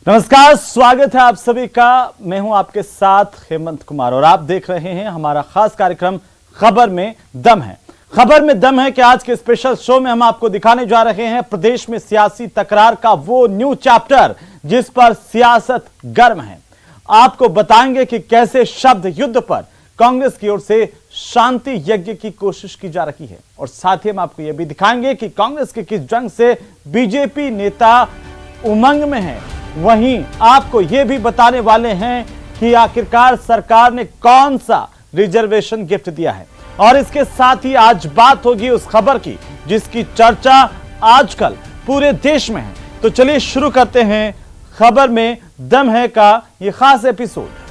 नमस्कार, स्वागत है आप सभी का। मैं हूं आपके साथ हेमंत कुमार और आप देख रहे हैं हमारा खास कार्यक्रम खबर में दम है। खबर में दम है कि आज के स्पेशल शो में हम आपको दिखाने जा रहे हैं प्रदेश में सियासी तकरार का वो न्यू चैप्टर जिस पर सियासत गर्म है। आपको बताएंगे कि कैसे शब्द युद्ध पर कांग्रेस की ओर से शांति यज्ञ की कोशिश की जा रही है और साथ ही हम आपको यह भी दिखाएंगे कि कांग्रेस के किस जंग से बीजेपी नेता उमंग में है। वहीं आपको यह भी बताने वाले हैं कि आखिरकार सरकार ने कौन सा रिजर्वेशन गिफ्ट दिया है और इसके साथ ही आज बात होगी उस खबर की जिसकी चर्चा आजकल पूरे देश में है। तो चलिए शुरू करते हैं खबर में दम है का यह खास एपिसोड।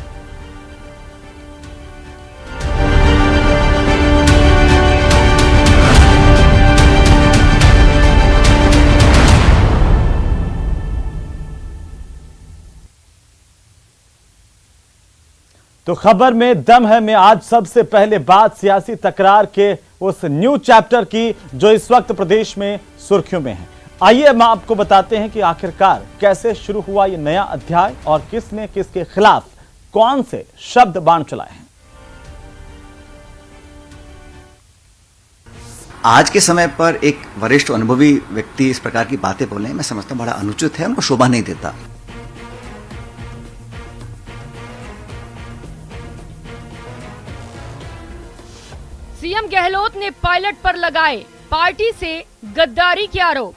तो खबर में दम है में आज सबसे पहले बात सियासी तकरार के उस न्यू चैप्टर की जो इस वक्त प्रदेश में सुर्खियों में है। आइए हम आपको बताते हैं कि आखिरकार कैसे शुरू हुआ ये नया अध्याय और किसने किसके खिलाफ कौन से शब्द बाण चलाए हैं। आज के समय पर एक वरिष्ठ अनुभवी व्यक्ति इस प्रकार की बातें बोले, मैं समझता हूं बड़ा अनुचित है, उनको शोभा नहीं देता। सीएम गहलोत ने पायलट पर लगाए पार्टी से गद्दारी के आरोप।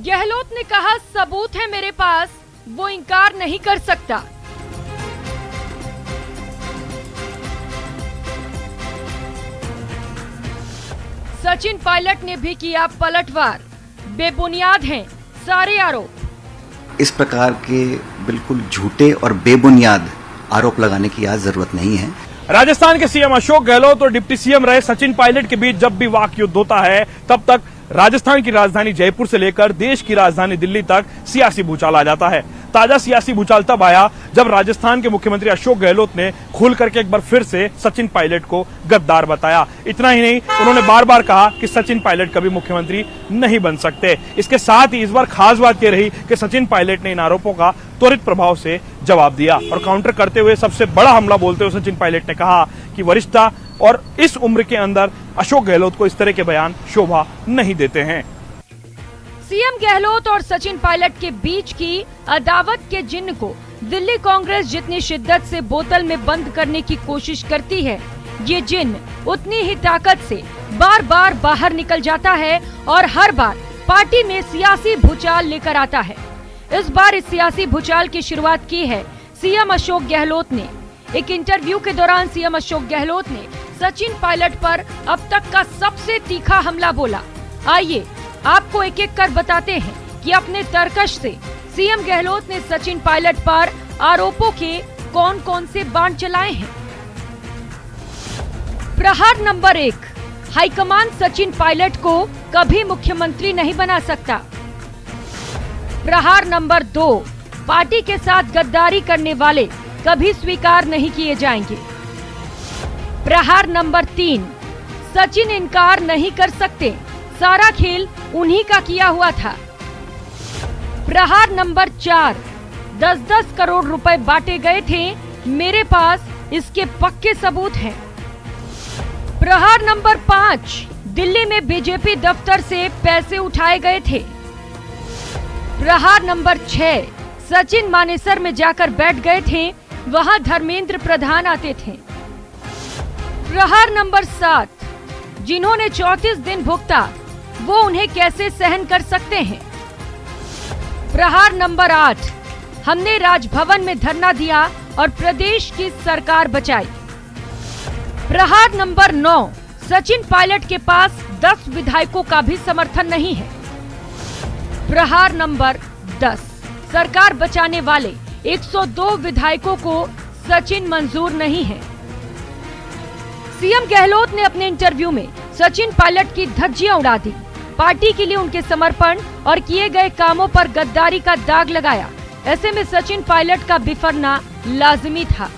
गहलोत ने कहा, सबूत है मेरे पास, वो इनकार नहीं कर सकता। सचिन पायलट ने भी किया पलटवार, बेबुनियाद हैं सारे आरोप। इस प्रकार के बिल्कुल झूठे और बेबुनियाद आरोप लगाने की आज जरूरत नहीं है। राजस्थान के सीएम अशोक गहलोत और डिप्टी सीएम रहे सचिन पायलट के बीच जब भी वाक युद्ध होता है तब तक राजस्थान की राजधानी जयपुर से लेकर देश की राजधानी दिल्ली तक सियासी भूचाल आ जाता है। ताजा सियासी भूचाल तब आया जब राजस्थान के मुख्यमंत्री अशोक गहलोत ने खुल करके एक बार फिर से सचिन पायलट को गद्दार बताया। इतना ही नहीं, उन्होंने बार बार कहा कि सचिन पायलट कभी मुख्यमंत्री नहीं बन सकते। इसके साथ ही इस बार खास बात यह रही कि सचिन पायलट ने इन आरोपों का त्वरित प्रभाव से जवाब दिया और काउंटर करते हुए सबसे बड़ा हमला बोलते हुए सचिन पायलट ने कहा कि वरिष्ठता और इस उम्र के अंदर अशोक गहलोत को इस तरह के बयान शोभा नहीं देते हैं। सीएम गहलोत और सचिन पायलट के बीच की अदावत के जिन्न को दिल्ली कांग्रेस जितनी शिद्दत से बोतल में बंद करने की कोशिश करती है, ये जिन्न उतनी ही ताकत से बार बार बाहर निकल जाता है और हर बार पार्टी में सियासी भूचाल लेकर आता है। इस बार इस सियासी भूचाल की शुरुआत की है सीएम अशोक गहलोत ने। एक इंटरव्यू के दौरान सीएम अशोक गहलोत ने सचिन पायलट पर अब तक का सबसे तीखा हमला बोला। आइए आपको एक एक कर बताते हैं कि अपने तर्कश से सीएम गहलोत ने सचिन पायलट पर आरोपों के कौन कौन से बाण चलाए हैं। प्रहार नंबर 1, हाईकमान सचिन पायलट को कभी मुख्यमंत्री नहीं बना सकता। प्रहार नंबर 2, पार्टी के साथ गद्दारी करने वाले कभी स्वीकार नहीं किए जाएंगे। प्रहार नंबर 3, सचिन इनकार नहीं कर सकते, सारा खेल उन्हीं का किया हुआ था। प्रहार नंबर 4, 10-10 करोड़ रुपए बांटे गए थे, मेरे पास इसके पक्के सबूत हैं। प्रहार नंबर 5, दिल्ली में बीजेपी दफ्तर से पैसे उठाए गए थे। प्रहार नंबर 6, सचिन मानेसर में जाकर बैठ गए थे, वहां धर्मेंद्र प्रधान आते थे। प्रहार नंबर 7, जिन्होंने 34 दिन भुगता वो उन्हें कैसे सहन कर सकते हैं। प्रहार नंबर 8, हमने राजभवन में धरना दिया और प्रदेश की सरकार बचाई। प्रहार नंबर 9, सचिन पायलट के पास 10 विधायकों का भी समर्थन नहीं है। प्रहार नंबर 10, सरकार बचाने वाले 102 विधायकों को सचिन मंजूर नहीं है। सीएम गहलोत ने अपने इंटरव्यू में सचिन पायलट की धज्जियां उड़ा दी, पार्टी के लिए उनके समर्पण और किए गए कामों पर गद्दारी का दाग लगाया। ऐसे में सचिन पायलट का बिफरना लाजिमी था,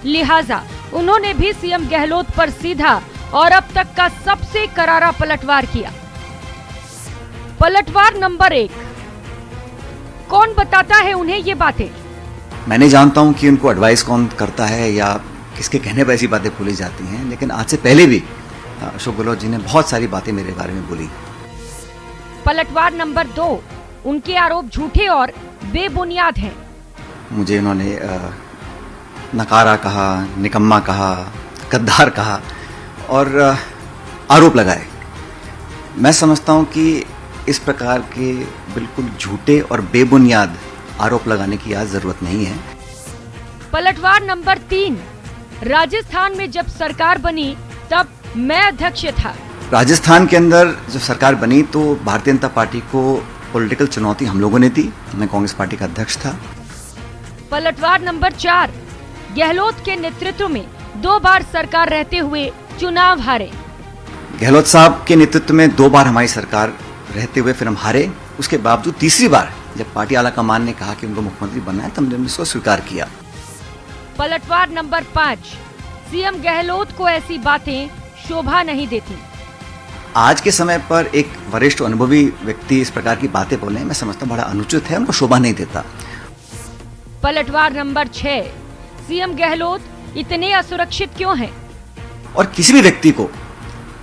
लिहाजा उन्होंने भी सीएम गहलोत पर सीधा और अब तक का सबसे करारा पलटवार किया। पलटवार नंबर 1, कौन बताता है उन्हें ये बातें? मैं नहीं जानता हूं कि उनको एडवाइस कौन करता है या किसके कहने पर ऐसी बातें बोली जाती हैं, लेकिन आज से पहले भी अशोक गहलोत जी ने बहुत सारी बातें मेरे बारे में बोली। पलटवार नंबर 2, उनके आरोप झूठे और बेबुनियाद हैं। मुझे उन्होंने नकारा कहा, निकम्मा कहा, गद्दार कहा और आरोप लगाए। मैं समझता हूं कि इस प्रकार के बिल्कुल झूठे और बेबुनियाद आरोप लगाने की आज जरूरत नहीं है। पलटवार नंबर 3, राजस्थान में जब सरकार बनी तब मैं अध्यक्ष था। राजस्थान के अंदर जब सरकार बनी तो भारतीय जनता पार्टी को पॉलिटिकल चुनौती हम लोगों ने दी। मैं कांग्रेस पार्टी का अध्यक्ष था। पलटवार नंबर 4, गहलोत के नेतृत्व में 2 बार सरकार रहते हुए चुनाव हारे। गहलोत साहब के नेतृत्व में 2 बार हमारी सरकार रहते हुए फिर हम हारे। उसके बावजूद तीसरी बार जब पार्टी आला कमान ने कहा कि उनको मुख्यमंत्री बनना है, तब हमने इसको स्वीकार किया। पलटवार नंबर 5, सीएम गहलोत को ऐसी बातें शोभा नहीं देती। आज के समय पर एक वरिष्ठ अनुभवी व्यक्ति इस प्रकार की बातें बोले, मैं समझता हूं बड़ा अनुचित है, उनको शोभा नहीं देता। पलटवार नंबर 6, सीएम गहलोत इतने असुरक्षित क्यों हैं? और किसी भी व्यक्ति को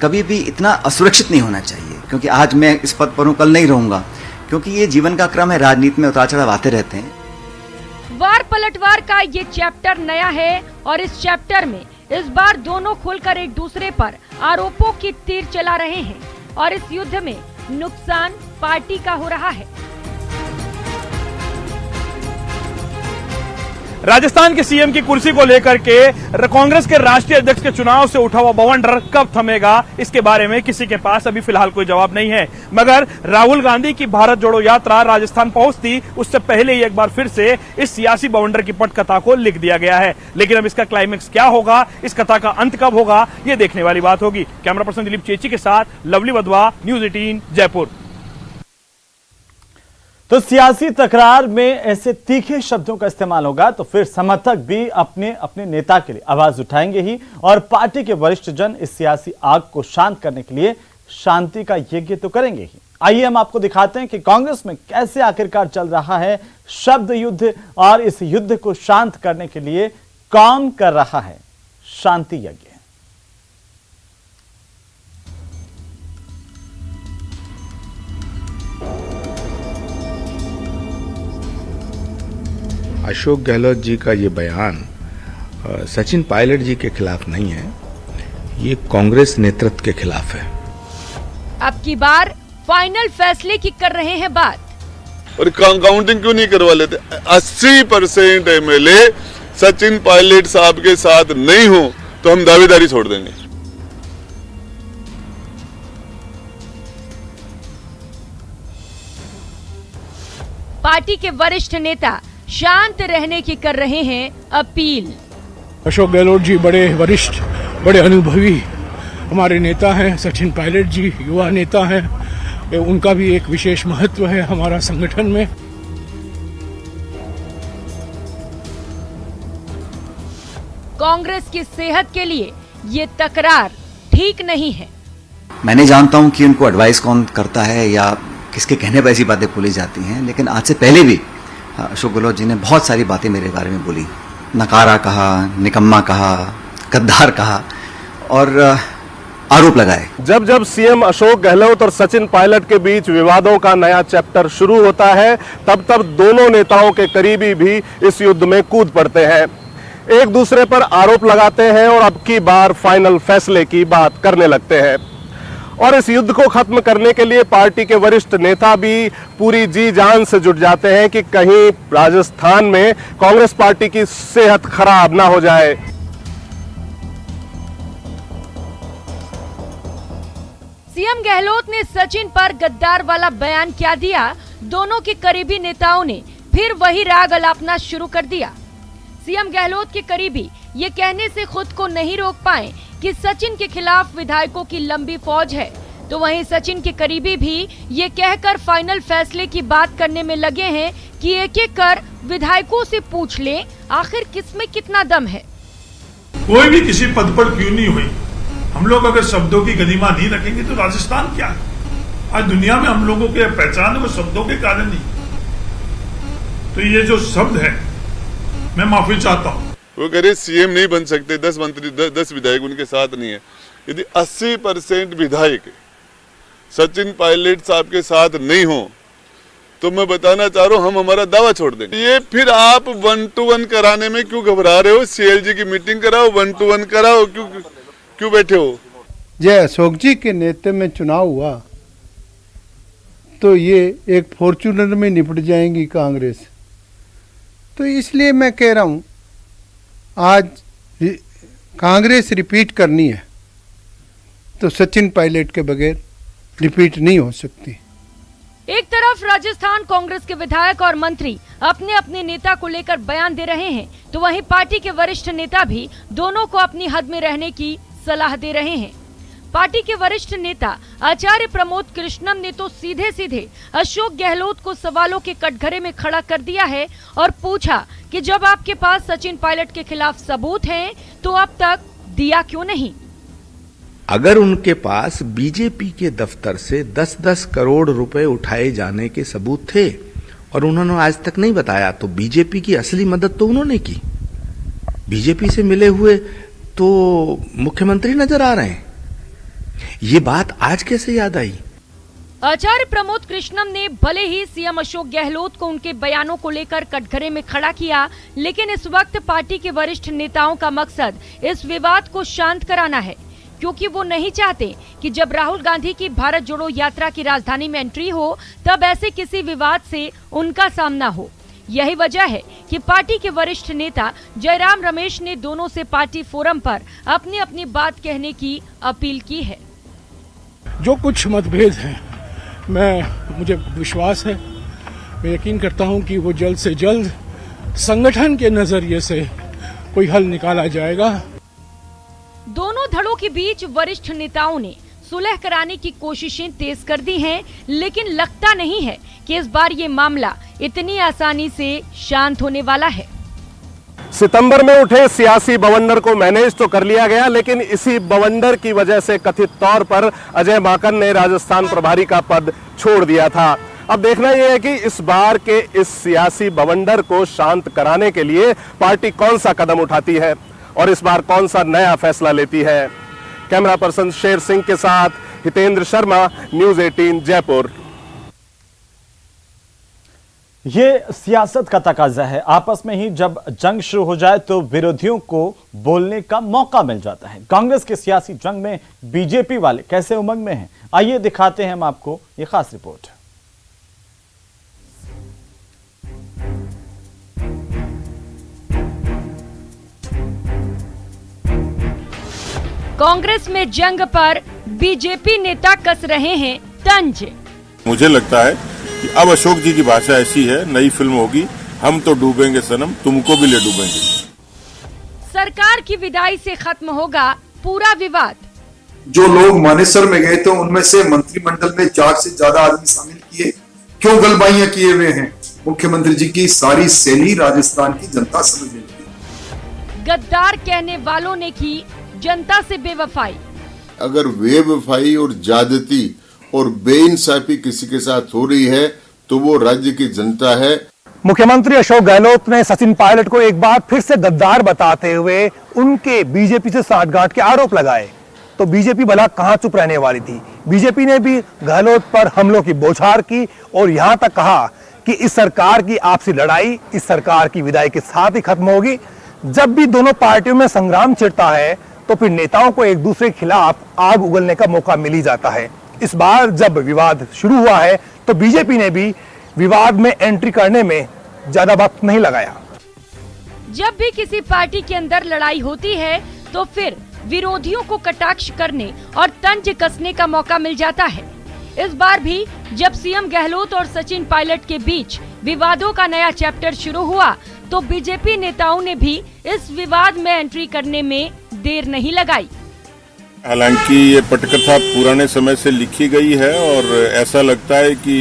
कभी भी इतना असुरक्षित नहीं होना चाहिए, क्योंकि आज मैं इस पद पर हूं, कल नहीं रहूंगा, क्योंकि ये जीवन का क्रम है। राजनीति में उतार चढ़ाव आते रहते हैं। वार पलटवार का ये चैप्टर नया है और इस चैप्टर में इस बार दोनों खुलकर एक दूसरे पर आरोपों की तीर चला रहे हैं और इस युद्ध में नुकसान पार्टी का हो रहा है। राजस्थान के सीएम की कुर्सी को लेकर के कांग्रेस के राष्ट्रीय अध्यक्ष के चुनाव से उठा हुआ बवंडर कब थमेगा, इसके बारे में किसी के पास अभी फिलहाल कोई जवाब नहीं है। मगर राहुल गांधी की भारत जोड़ो यात्रा राजस्थान पहुंचती उससे पहले ही एक बार फिर से इस सियासी बवंडर की पटकथा को लिख दिया गया है। लेकिन अब इसका क्लाइमेक्स क्या होगा, इस कथा का अंत कब होगा, ये देखने वाली बात होगी। कैमरा पर्सन दिलीप चेची के साथ लवली वधवा, न्यूज 18 जयपुर। तो सियासी तकरार में ऐसे तीखे शब्दों का इस्तेमाल होगा तो फिर समर्थक भी अपने अपने नेता के लिए आवाज उठाएंगे ही और पार्टी के वरिष्ठ जन इस सियासी आग को शांत करने के लिए शांति का यज्ञ तो करेंगे ही। आइए हम आपको दिखाते हैं कि कांग्रेस में कैसे आखिरकार चल रहा है शब्द युद्ध और इस युद्ध को शांत करने के लिए कौन कर रहा है शांति यज्ञ। अशोक गहलोत जी का ये बयान सचिन पायलट जी के खिलाफ नहीं है, ये कांग्रेस नेतृत्व के खिलाफ है। अब की बार फाइनल फैसले की कर रहे हैं बात। और काउंटिंग क्यों नहीं करवा लेते? 80% एमएलए सचिन पायलट साहब के साथ नहीं हो तो हम दावेदारी छोड़ देंगे। पार्टी के वरिष्ठ नेता शांत रहने की कर रहे हैं अपील। अशोक गहलोत जी बड़े वरिष्ठ, बड़े अनुभवी हमारे नेता हैं। सचिन पायलट जी युवा नेता हैं, उनका भी एक विशेष महत्व है हमारा संगठन में। कांग्रेस की सेहत के लिए ये तकरार ठीक नहीं है। मैं नहीं जानता हूं कि उनको एडवाइस कौन करता है या किसके कहने पर ऐसी बातें बोली जाती हैं, लेकिन आज से पहले भी अशोक गहलोत जी ने बहुत सारी बातें मेरे बारे में बोली। नकारा कहा, निकम्मा कहा, गद्दार कहा और आरोप लगाए। जब जब सीएम अशोक गहलोत और सचिन पायलट के बीच विवादों का नया चैप्टर शुरू होता है, तब तब दोनों नेताओं के करीबी भी इस युद्ध में कूद पड़ते हैं, एक दूसरे पर आरोप लगाते हैं और अब की बार फाइनल फैसले की बात करने लगते हैं। और इस युद्ध को खत्म करने के लिए पार्टी के वरिष्ठ नेता भी पूरी जी जान से जुट जाते हैं कि कहीं राजस्थान में कांग्रेस पार्टी की सेहत खराब ना हो जाए। सीएम गहलोत ने सचिन पर गद्दार वाला बयान क्या दिया, दोनों के करीबी नेताओं ने फिर वही राग अलापना शुरू कर दिया। सीएम गहलोत के करीबी ये कहने से खुद को नहीं रोक पाए कि सचिन के खिलाफ विधायकों की लंबी फौज है, तो वहीं सचिन के करीबी भी ये कहकर फाइनल फैसले की बात करने में लगे हैं कि एक एक कर विधायकों से पूछ लें आखिर किसमें कितना दम है। कोई भी किसी पद पर क्यों नहीं हुई, हम लोग अगर शब्दों की गरिमा नहीं रखेंगे तो राजस्थान क्या है? आज दुनिया में हम लोगों के पहचान है वो शब्दों के कारण नहीं। तो ये जो शब्द है, मैं माफी चाहता हूं। वो कह रहे सीएम नहीं बन सकते, 10 मंत्री 10 विधायक उनके साथ नहीं है। यदि 80% विधायक सचिन पायलट साहब के साथ नहीं हो तो मैं बताना चाह रहा हूं हम हमारा दावा छोड़ देंगे। ये फिर आप 1 to 1 कराने में क्यों घबरा रहे हो? सीएलजी की मीटिंग कराओ, 1 to 1 कराओ, क्यों बैठे हो? जय अशोक जी के नेतृत्व में चुनाव हुआ तो ये एक फॉर्च्यूनर में निपट जाएंगी कांग्रेस। तो इसलिए मैं कह रहा हूं आज कांग्रेस रिपीट करनी है तो सचिन पायलट के बगैर रिपीट नहीं हो सकती। एक तरफ राजस्थान कांग्रेस के विधायक और मंत्री अपने अपने नेता को लेकर बयान दे रहे हैं, तो वहीं पार्टी के वरिष्ठ नेता भी दोनों को अपनी हद में रहने की सलाह दे रहे हैं। पार्टी के वरिष्ठ नेता आचार्य प्रमोद कृष्णम ने तो सीधे सीधे अशोक गहलोत को सवालों के कटघरे में खड़ा कर दिया है और पूछा कि जब आपके पास सचिन पायलट के खिलाफ सबूत हैं तो अब तक दिया क्यों नहीं? अगर उनके पास बीजेपी के दफ्तर से 10-10 करोड़ रुपए उठाए जाने के सबूत थे और उन्होंने आज तक नहीं बताया, तो बीजेपी की असली मदद तो उन्होंने की। बीजेपी से मिले हुए तो मुख्यमंत्री नजर आ रहे हैं। ये बात आज कैसे याद आई? आचार्य प्रमोद कृष्णम ने भले ही सीएम अशोक गहलोत को उनके बयानों को लेकर कटघरे में खड़ा किया, लेकिन इस वक्त पार्टी के वरिष्ठ नेताओं का मकसद इस विवाद को शांत कराना है, क्योंकि वो नहीं चाहते कि जब राहुल गांधी की भारत जोड़ो यात्रा की राजधानी में एंट्री हो तब ऐसे किसी विवाद से उनका सामना हो। यही वजह है कि पार्टी के वरिष्ठ नेता जयराम रमेश ने दोनों से पार्टी फोरम पर अपनी अपनी बात कहने की अपील की है। जो कुछ मतभेद हैं, मुझे विश्वास है, मैं यकीन करता हूं कि वो जल्द से जल्द संगठन के नजरिए से कोई हल निकाला जाएगा। दोनों धड़ों के बीच वरिष्ठ नेताओं ने सुलह कराने की कोशिशें तेज कर दी हैं, लेकिन लगता नहीं है कि इस बार ये मामला इतनी आसानी से शांत होने वाला है। सितंबर में उठे सियासी बवंडर को मैनेज तो कर लिया गया, लेकिन इसी बवंडर की वजह से कथित तौर पर अजय माकन ने राजस्थान प्रभारी का पद छोड़ दिया था। अब देखना यह है कि इस बार के इस सियासी बवंडर को शांत कराने के लिए पार्टी कौन सा कदम उठाती है और इस बार कौन सा नया फैसला लेती है। कैमरा पर्सन शेर सिंह के साथ हितेंद्र शर्मा, न्यूज़ 18 जयपुर। ये सियासत का तकाजा है। आपस में ही जब जंग शुरू हो जाए तो विरोधियों को बोलने का मौका मिल जाता है। कांग्रेस के सियासी जंग में बीजेपी वाले कैसे उमंग में हैं, आइए दिखाते हैं हम आपको ये खास रिपोर्ट। कांग्रेस में जंग पर बीजेपी नेता कस रहे हैं तंज। मुझे लगता है कि अब अशोक जी की भाषा ऐसी है, नई फिल्म होगी, हम तो डूबेंगे सनम, तुमको भी ले डूबेंगे। सरकार की विदाई से खत्म होगा पूरा विवाद। जो लोग मानेसर में गए थे उनमें से मंत्रिमंडल में 4 से ज्यादा आदमी शामिल किए, क्यों गलबाइयां किए हुए हैं? मुख्यमंत्री जी की सारी शैली राजस्थान की जनता समझ लेती। गद्दार कहने वालों ने की जनता से बेवफाई। अगर बेवफाई और ज्यादती और बेइंसाफी किसी के साथ हो रही है तो वो राज्य की जनता है। मुख्यमंत्री अशोक गहलोत ने सचिन पायलट को एक बार फिर से गद्दार बताते हुए उनके बीजेपी से साठगांठ के आरोप लगाए, तो बीजेपी भला कहां चुप रहने वाली थी। बीजेपी ने भी गहलोत पर हमलों की बौछार की और यहां तक कहा कि इस सरकार की आपसी लड़ाई इस सरकार की विदाई के साथ ही खत्म होगी। जब भी दोनों पार्टियों में संग्राम छिड़ता है तो फिर नेताओं को एक दूसरे के खिलाफ आग उगलने का मौका मिल ही जाता है। इस बार जब विवाद शुरू हुआ है तो बीजेपी ने भी विवाद में एंट्री करने में ज्यादा वक्त नहीं लगाया। जब भी किसी पार्टी के अंदर लड़ाई होती है तो फिर विरोधियों को कटाक्ष करने और तंज कसने का मौका मिल जाता है। इस बार भी जब सीएम गहलोत और सचिन पायलट के बीच विवादों का नया चैप्टर शुरू हुआ तो बीजेपी नेताओं ने भी इस विवाद में एंट्री करने में देर नहीं लगाई। हालांकि ये पटकथा पुराने समय से लिखी गई है और ऐसा लगता है कि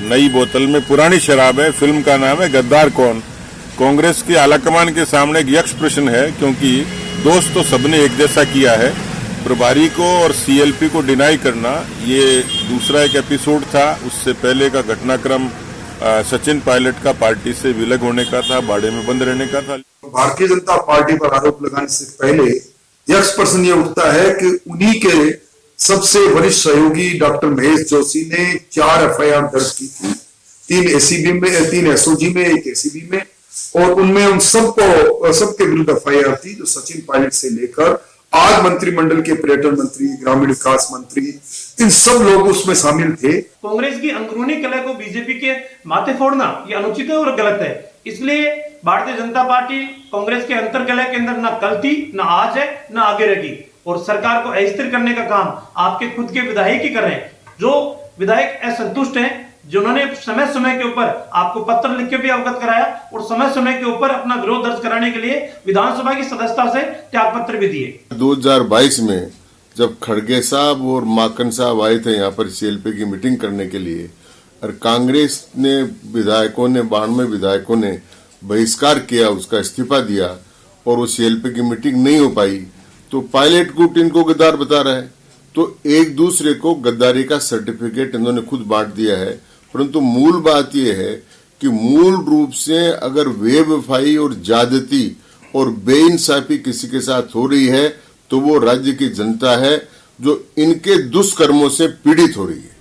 नई बोतल में पुरानी शराब है। फिल्म का नाम है गद्दार कौन। कांग्रेस की आलाकमान के सामने एक यक्ष प्रश्न है, क्योंकि दोस्त तो सबने एक जैसा किया है, प्रभारी को और सीएलपी को डिनाई करना, ये दूसरा एक एपिसोड था। उससे पहले का घटनाक्रम सचिन पायलट का पार्टी से विलग होने का था, बाड़े में बंद रहने का था। भारतीय जनता पार्टी पर आरोप लगाने से पहले यक्ष प्रश्न ये उठता है कि उन्हीं के सबसे वरिष्ठ सहयोगी डॉक्टर महेश जोशी ने 4 एफआईआर दर्ज की थी, 3 एसीबी में, 3 एसओजी में, 1 एसीबी में, और उनमें उन सबके विरुद्ध एफआईआर थी, जो सचिन पायलट से लेकर आज मंत्रिमंडल के पर्यटन मंत्री, ग्रामीण विकास मंत्री, इन सब लोग उसमें शामिल थे। कांग्रेस की अंदरूनी कलह को बीजेपी के माथे फोड़ना ये अनुचित है और गलत है। इसलिए भारतीय जनता पार्टी कांग्रेस के अंतर कलह के अंदर ना कल थी, ना आज है, ना आगे रहेगी, और सरकार को अस्थिर करने का काम आपके खुद के विधायक ही कर रहे हैं। जो विधायक असंतुष्ट हैं, जिन्होंने समय समय के ऊपर आपको पत्र लिख के भी अवगत कराया और समय समय के ऊपर अपना विरोध दर्ज कराने के लिए विधानसभा की सदस्यता से त्याग पत्र भी दिए। 2022 में जब खड़गे साहब और माकन साहब आए थे यहाँ पर सीएलपी की मीटिंग करने के लिए, और कांग्रेस ने विधायकों ने 92 विधायकों ने बहिष्कार किया, उसका इस्तीफा दिया और वो सीएलपी की मीटिंग नहीं हो पाई, तो पायलट ग्रुप इनको गद्दार बता रहा है। तो एक दूसरे को गद्दारी का सर्टिफिकेट इन्होंने खुद बांट दिया है। परंतु मूल बात यह है कि मूल रूप से अगर बेवफाई और ज्यादती और बेइंसाफी किसी के साथ हो रही है तो वो राज्य की जनता है जो इनके दुष्कर्मों से पीड़ित हो रही है।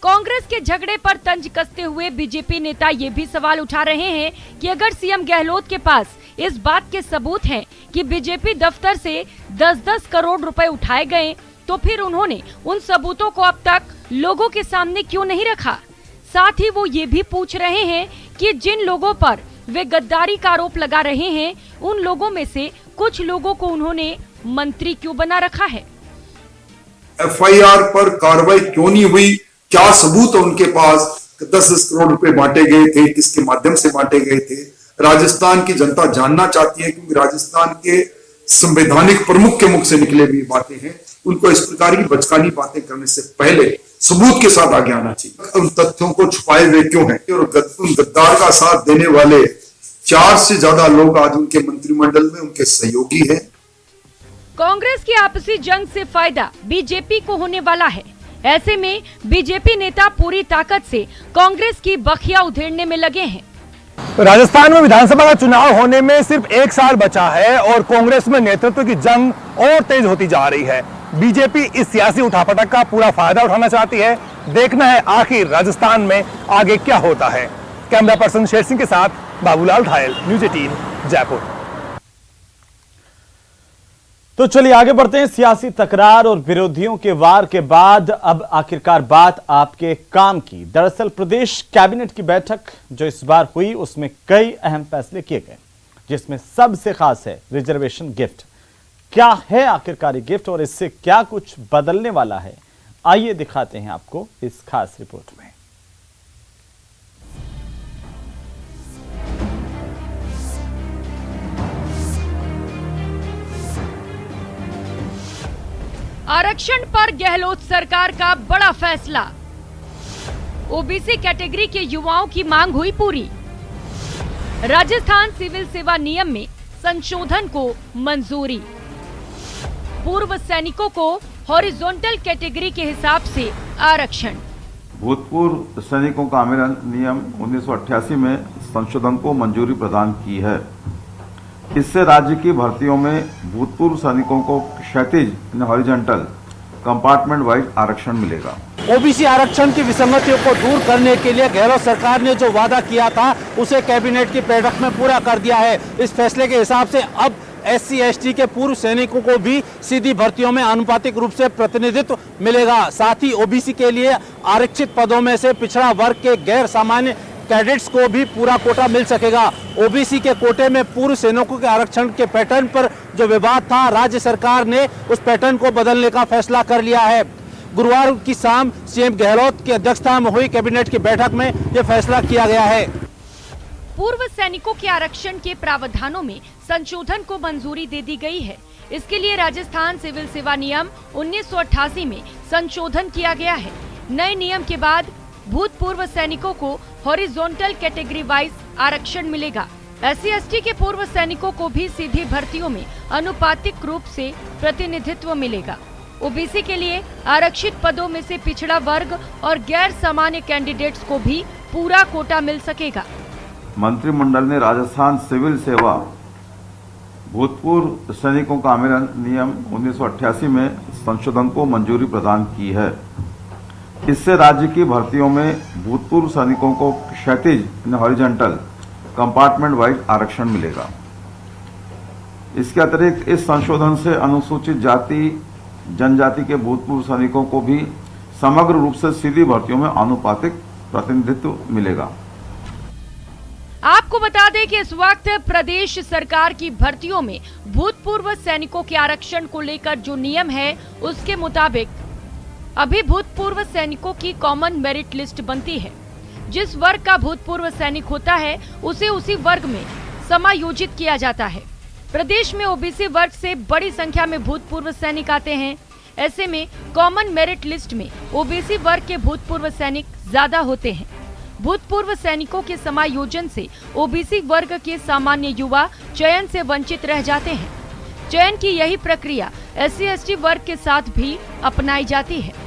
कांग्रेस के झगड़े पर तंज कसते हुए बीजेपी नेता ये भी सवाल उठा रहे हैं कि अगर सीएम गहलोत के पास इस बात के सबूत हैं कि बीजेपी दफ्तर से 10-10 करोड़ रुपए उठाए गए, तो फिर उन्होंने उन सबूतों को अब तक लोगों के सामने क्यों नहीं रखा। साथ ही वो ये भी पूछ रहे हैं कि जिन लोगों पर वे गद्दारी का आरोप लगा रहे हैं, उन लोगों में से कुछ लोगों को उन्होंने मंत्री क्यों बना रखा है। एफआईआर पर कार्रवाई क्यों नहीं हुई, क्या सबूत है उनके पास, 10-10 करोड़ रुपए बांटे गए थे, किसके माध्यम से बांटे गए थे। राजस्थान की जनता जानना चाहती है, क्योंकि राजस्थान के संवैधानिक प्रमुख के मुख से निकले हुई बातें हैं। उनको इस प्रकार की बचकानी बातें करने से पहले सबूत के साथ आगे आना चाहिए। उन तथ्यों को छुपाए हुए क्यों हैं, और उन गद्दार का साथ देने वाले 4 से ज्यादा लोग आज उनके मंत्रिमंडल में उनके सहयोगी हैं। कांग्रेस की आपसी जंग से फायदा बीजेपी को होने वाला है। ऐसे में बीजेपी नेता पूरी ताकत से कांग्रेस की बखिया उधेड़ने में लगे हैं। राजस्थान में विधानसभा का चुनाव होने में सिर्फ 1 साल बचा है और कांग्रेस में नेतृत्व की जंग और तेज होती जा रही है। बीजेपी इस सियासी उठापटक का पूरा फायदा उठाना चाहती है। देखना है आखिर राजस्थान में आगे क्या होता है। कैमरा पर्सन शेर सिंह के साथ बाबूलाल घायल, न्यूज़ 18 जयपुर। तो चलिए आगे बढ़ते हैं। सियासी तकरार और विरोधियों के वार के बाद अब आखिरकार बात आपके काम की। दरअसल प्रदेश कैबिनेट की बैठक जो इस बार हुई उसमें कई अहम फैसले किए गए, जिसमें सबसे खास है रिजर्वेशन गिफ्ट। क्या है आखिरकार ये गिफ्ट और इससे क्या कुछ बदलने वाला है, आइए दिखाते हैं आपको इस खास रिपोर्ट में। आरक्षण पर गहलोत सरकार का बड़ा फैसला। ओबीसी कैटेगरी के युवाओं की मांग हुई पूरी। राजस्थान सिविल सेवा नियम में संशोधन को मंजूरी। पूर्व सैनिकों को हॉरिजॉन्टल कैटेगरी के हिसाब से आरक्षण। भूतपूर्व सैनिकों का आवेदन नियम 1988 में संशोधन को मंजूरी प्रदान की है। इससे राज्य की भर्तियों में भूतपूर्व सैनिकों को क्षैतिज हॉरिजॉन्टल कंपार्टमेंट वाइज आरक्षण मिलेगा। ओबीसी आरक्षण की विसंगतियों को दूर करने के लिए गहलोत सरकार ने जो वादा किया था उसे कैबिनेट की बैठक में पूरा कर दिया है। इस फैसले के हिसाब से अब SC/ST के पूर्व सैनिकों को भी सीधी भर्तियों में आनुपातिक रूप से प्रतिनिधित्व मिलेगा। साथ ही ओबीसी के लिए आरक्षित पदों में से पिछड़ा वर्ग के गैर सामान्य कैडेट्स को भी पूरा कोटा मिल सकेगा। ओबीसी के कोटे में पूर्व सैनिकों के आरक्षण के पैटर्न पर जो विवाद था, राज्य सरकार ने उस पैटर्न को बदलने का फैसला कर लिया है। गुरुवार की शाम सीएम गहलोत की अध्यक्षता में हुई कैबिनेट की बैठक में यह फैसला किया गया है। पूर्व सैनिकों के आरक्षण के प्रावधानों में संशोधन को मंजूरी दे दी गई है। इसके लिए राजस्थान सिविल सेवा नियम 1988 में संशोधन किया गया है। नए नियम के बाद भूतपूर्व सैनिकों को हॉरिजॉन्टल कैटेगरी वाइज आरक्षण मिलेगा। SC/ST के पूर्व सैनिकों को भी सीधी भर्तियों में अनुपातिक रूप से प्रतिनिधित्व मिलेगा। ओबीसी के लिए आरक्षित पदों में से पिछड़ा वर्ग और गैर सामान्य कैंडिडेट्स को भी पूरा कोटा मिल सकेगा। मंत्रिमंडल ने राजस्थान सिविल सेवा भूतपूर्व सैनिकों का आवेदन नियम 1988 में संशोधन को मंजूरी प्रदान की है। इससे राज्य की भर्तियों में भूतपूर्व सैनिकों को क्षैतिज हॉरिजॉन्टल कंपार्टमेंट वाइज आरक्षण मिलेगा। इसके अतिरिक्त इस संशोधन से अनुसूचित जाति जनजाति के भूतपूर्व सैनिकों को भी समग्र रूप से सीधी भर्तियों में आनुपातिक प्रतिनिधित्व मिलेगा। आपको बता दें कि इस वक्त प्रदेश सरकार की भर्तियों में भूतपूर्व सैनिकों के आरक्षण को लेकर जो नियम है उसके मुताबिक अभी भूतपूर्व सैनिकों की कॉमन मेरिट लिस्ट बनती है। जिस वर्ग का भूतपूर्व सैनिक होता है उसे उसी वर्ग में समायोजित किया जाता है। प्रदेश में ओबीसी वर्ग से बड़ी संख्या में भूतपूर्व सैनिक आते हैं। ऐसे में कॉमन मेरिट लिस्ट में ओबीसी वर्ग के भूतपूर्व सैनिक ज्यादा होते हैं। भूतपूर्व सैनिकों के समायोजन से ओबीसी वर्ग के सामान्य युवा चयन से वंचित रह जाते हैं। चयन की यही प्रक्रिया SC/ST वर्ग के साथ भी अपनाई जाती है।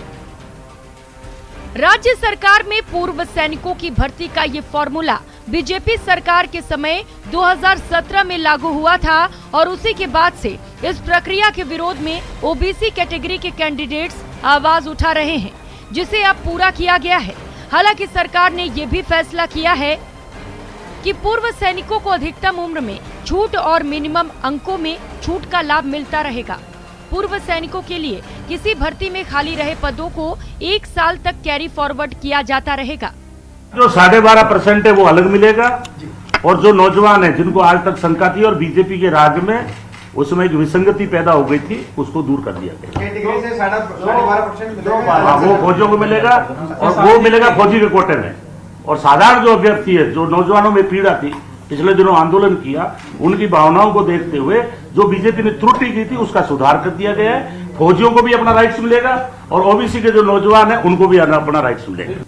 राज्य सरकार में पूर्व सैनिकों की भर्ती का ये फॉर्मूला बीजेपी सरकार के समय 2017 में लागू हुआ था और उसी के बाद से इस प्रक्रिया के विरोध में ओबीसी कैटेगरी के कैंडिडेट्स आवाज उठा रहे हैं, जिसे अब पूरा किया गया है। हालांकि सरकार ने ये भी फैसला किया है कि पूर्व सैनिकों को अधिकतम उम्र में छूट और मिनिमम अंकों में छूट का लाभ मिलता रहेगा। पूर्व सैनिकों के लिए किसी भर्ती में खाली रहे पदों को 1 साल तक कैरी फॉरवर्ड किया जाता रहेगा। जो 12.5% है वो अलग मिलेगा और जो नौजवान है जिनको आज तक शंका थी और बीजेपी के राज में उसमें एक विसंगति पैदा हो गई थी उसको दूर कर दिया गया। वो फौजियों को मिलेगा और वो मिलेगा फौजी के कोटे में। और साधारण जो अभ्यर्थी है जो नौजवानों में पीड़ा थी पिछले दिनों आंदोलन किया उनकी भावनाओं को देखते हुए जो बीजेपी ने त्रुटि की थी उसका सुधार कर दिया गया है। फौजियों को भी अपना राइट्स मिलेगा और ओबीसी के जो नौजवान है उनको भी अपना राइट्स मिलेगा।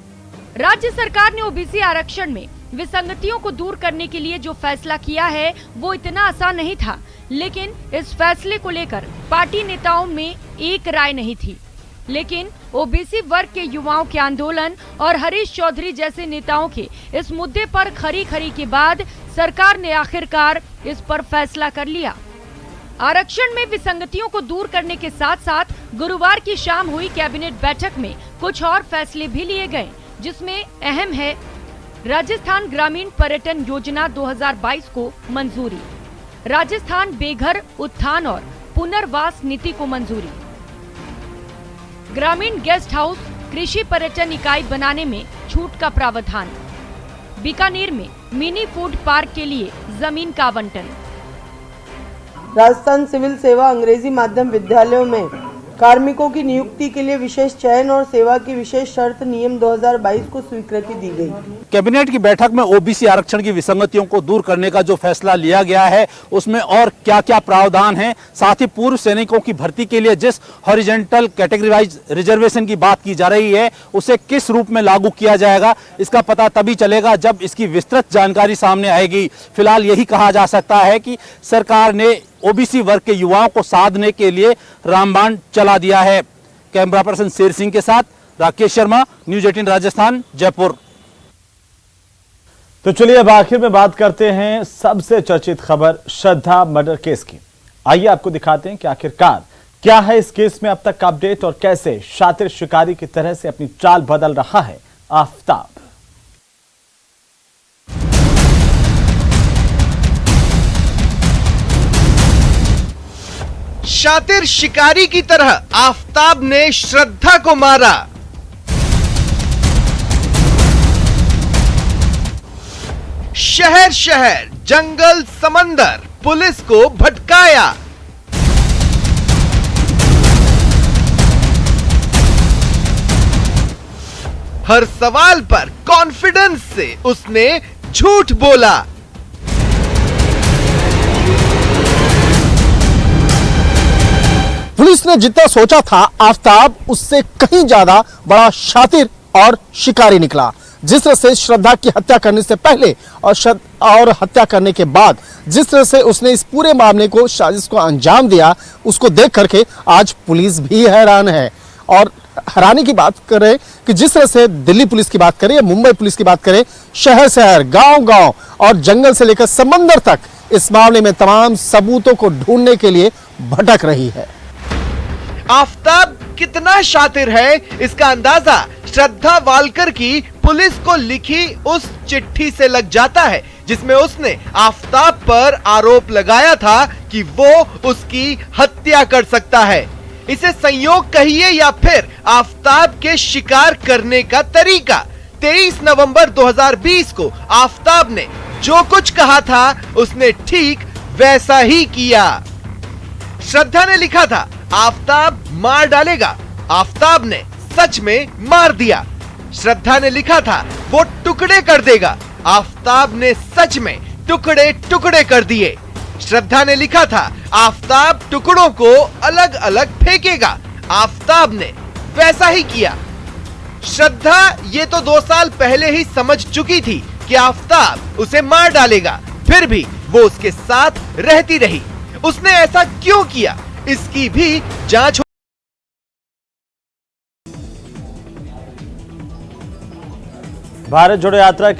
राज्य सरकार ने ओबीसी आरक्षण में विसंगतियों को दूर करने के लिए जो फैसला किया है वो इतना आसान नहीं था, लेकिन इस फैसले को लेकर पार्टी नेताओं में एक राय नहीं थी। लेकिन ओबीसी वर्ग के युवाओं के आंदोलन और हरीश चौधरी जैसे नेताओं के इस मुद्दे पर खरी के बाद सरकार ने आखिरकार इस पर फैसला कर लिया। आरक्षण में विसंगतियों को दूर करने के साथ साथ गुरुवार की शाम हुई कैबिनेट बैठक में कुछ और फैसले भी लिए गए, जिसमें अहम है राजस्थान ग्रामीण पर्यटन योजना 2022 को मंजूरी, राजस्थान बेघर उत्थान और पुनर्वास नीति को मंजूरी, ग्रामीण गेस्ट हाउस कृषि पर्यटन इकाई बनाने में छूट का प्रावधान, बीकानेर में मिनी फूड पार्क के लिए जमीन का आवंटन। राजस्थान सिविल सेवा अंग्रेजी माध्यम विद्यालयों में कार्मिकों की नियुक्ति के लिए विशेष चयन और सेवा की विशेष शर्त नियम 2022 को स्वीकृति दी गई। कैबिनेट की बैठक में ओबीसी आरक्षण की विसंगतियों को दूर करने का जो फैसला लिया गया है उसमें और क्या क्या प्रावधान है, साथ ही पूर्व सैनिकों की भर्ती के लिए जिस हॉरिजॉन्टल कैटेगरी वाइज रिजर्वेशन की बात की जा रही है उसे किस रूप में लागू किया जाएगा, इसका पता तभी चलेगा जब इसकी विस्तृत जानकारी सामने आएगी। फिलहाल यही कहा जा सकता है कि सरकार ने ओबीसी वर्ग के युवाओं को साधने के लिए रामबाण चला दिया है। कैमरा पर्सन शेर सिंह के साथ राकेश शर्मा, न्यूज 18 राजस्थान, जयपुर। तो चलिए अब आखिर में बात करते हैं सबसे चर्चित खबर श्रद्धा मर्डर केस की। आइए आपको दिखाते हैं कि आखिरकार क्या है इस केस में अब तक का अपडेट और कैसे शातिर शिकारी की तरह से अपनी चाल बदल रहा है आफताब। शातिर शिकारी की तरह आफताब ने श्रद्धा को मारा। शहर शहर, जंगल समंदर, पुलिस को भटकाया। हर सवाल पर कॉन्फिडेंस से उसने झूठ बोला। पुलिस ने जितना सोचा था आफताब उससे कहीं ज्यादा बड़ा शातिर और शिकारी निकला। जिस तरह से श्रद्धा की हत्या करने से पहले और हत्या करने के बाद जिस तरह से उसने इस पूरे मामले को, साजिश को अंजाम दिया, उसको देख करके आज पुलिस भी हैरान है। और हैरानी की बात करें कि जिस तरह से दिल्ली पुलिस की बात करें या मुंबई पुलिस की बात करें, शहर शहर, गांव गांव और जंगल से लेकर समंदर तक इस मामले में तमाम सबूतों को ढूंढने के लिए भटक रही है। आफताब कितना शातिर है, इसका अंदाजा श्रद्धा वालकर की पुलिस को लिखी उस चिट्ठी से लग जाता है जिसमें उसने आफताब पर आरोप लगाया था कि वो उसकी हत्या कर सकता है। इसे संयोग कहिए या फिर आफताब के शिकार करने का तरीका। 23 नवंबर 2020 को आफताब ने जो कुछ कहा था उसने ठीक वैसा ही किया। श्रद्धा ने लिखा था आफताब मार डालेगा, आफताब ने सच में मार दिया। श्रद्धा ने लिखा था वो टुकड़े कर देगा, आफताब ने सच में टुकड़े टुकड़े कर दिए। श्रद्धा ने लिखा था आफताब टुकड़ों को अलग अलग फेंकेगा, आफताब ने वैसा ही किया। श्रद्धा ये तो 2 साल पहले ही समझ चुकी थी कि आफताब उसे मार डालेगा, फिर भी वो उसके साथ रहती रही। उसने ऐसा क्यों किया, इसकी भी जांच। भारत जोड़ो यात्रा